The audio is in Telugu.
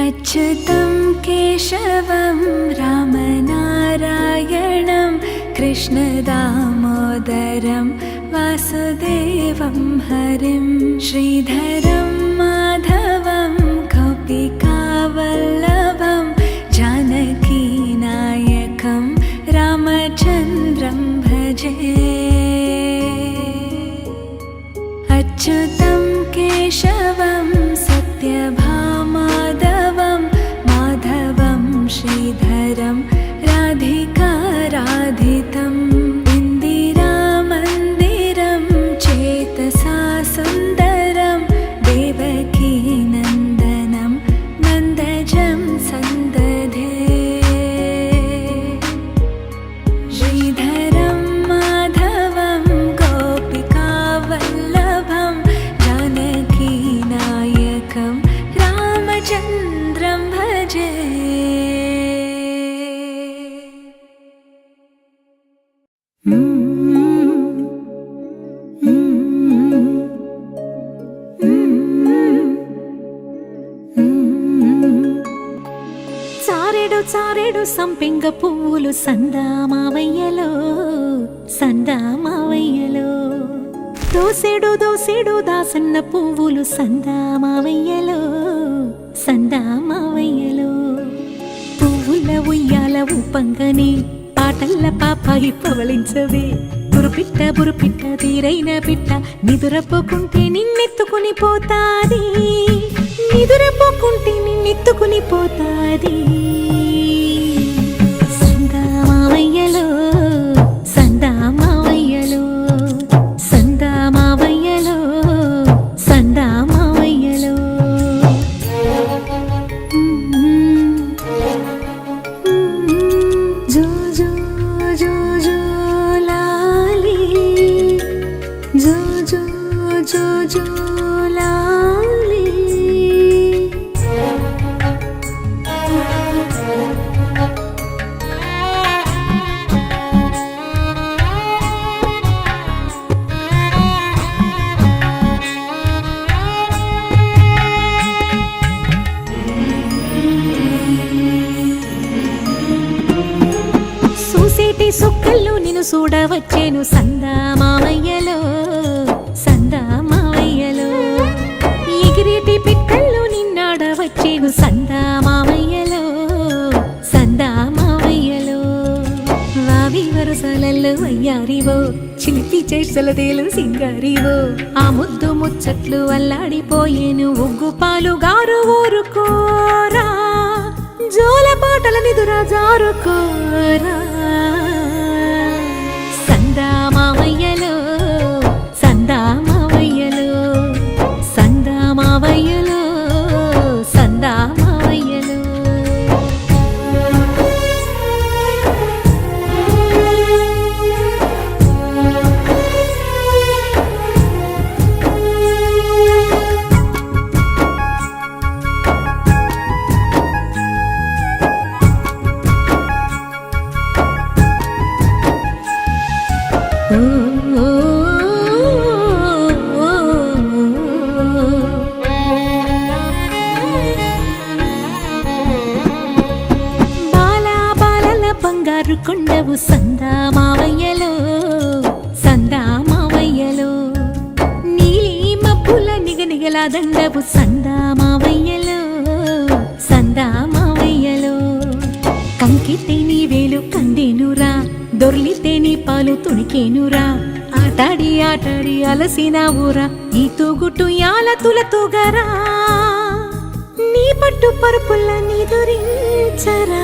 अच्युतं केशवं रामनारायणं कृष्णदामोदरं वासुदेवं हरिं श्रीधरं माधवं गोपिकावल्लभं जानकीनायकं रामचन्द्रं भजे। अच्युतं केशवं सत्यभामाधवं माधवं श्रीधरं राधिकाराधितम् इन्दिरामन्दिरं चेतसा सुन्दरं देवकीनन्दनं नन्दजं सन्दधे। श्रीधरं माधवं गोपिकावल्लभं जानकीनायकं रामचन्द्रं भजे। చారెడు చారెడు సంపెంగ పువ్వులు సందామావయ్యలో సందామావయ్యలో దోసెడు దోసెడు దాసన్న పువ్వులు సందామావయ్యలో సందామావయ్యలో పువ్వుల ఉయ్యాల ఊపంగని పాటల్ల పాపాయి పవలించవే బురుపిట్ట బురుపిట్ట తీరైన పిట్ట నిదురపోకుంటే నిన్నెత్తుకుని పోతాది నిదురపోకుంటే నిన్నెత్తుకుని పోతాది సందామావయ్యలో సందామావయ్యలో సందామావయ్యలో సందామావయ్యలో జో జో జో జో లాలి జో జో జో జో లాలి చూసేటి సుక్కల్లో నిన్ను చూడవచ్చేను సందామావయ్యలో సందామావయ్యలో ఎగిరేటి పిట్టల్లో నిన్నాడవచ్చేను సందామావయ్యలో సందామావయ్యలో వావి వరుసలలో అయ్యారివో చిలిపి చేసలదేలు సింగారివో ఆ ముద్దు ముచ్చట్లు అల్లాడిపోయేను ఉగ్గు పాలు గారు ఊరుకోరా జోల పాటల నిదురా జారుకోరా సందామావయ్యలో సందామావయ్యలో సందామావయ్యలో సందామావయ్యలో బాలా బాలల బంగారు కొండవు సందామావయ్యలో సందామావయ్యలో నీలి మబ్బుల నిగనిగల దండవు సందామావయ్యలో సందామావయ్యలో కంకితే నీ వేలు కందేనురా దొర్లితే నీ పాలు తుణికేనురా ఆటాడి ఆటాడి అలసినావురా ఈ తూగుటు యాల తులతూగరా నీ పట్టు పరుపుల్ల నిదురించరా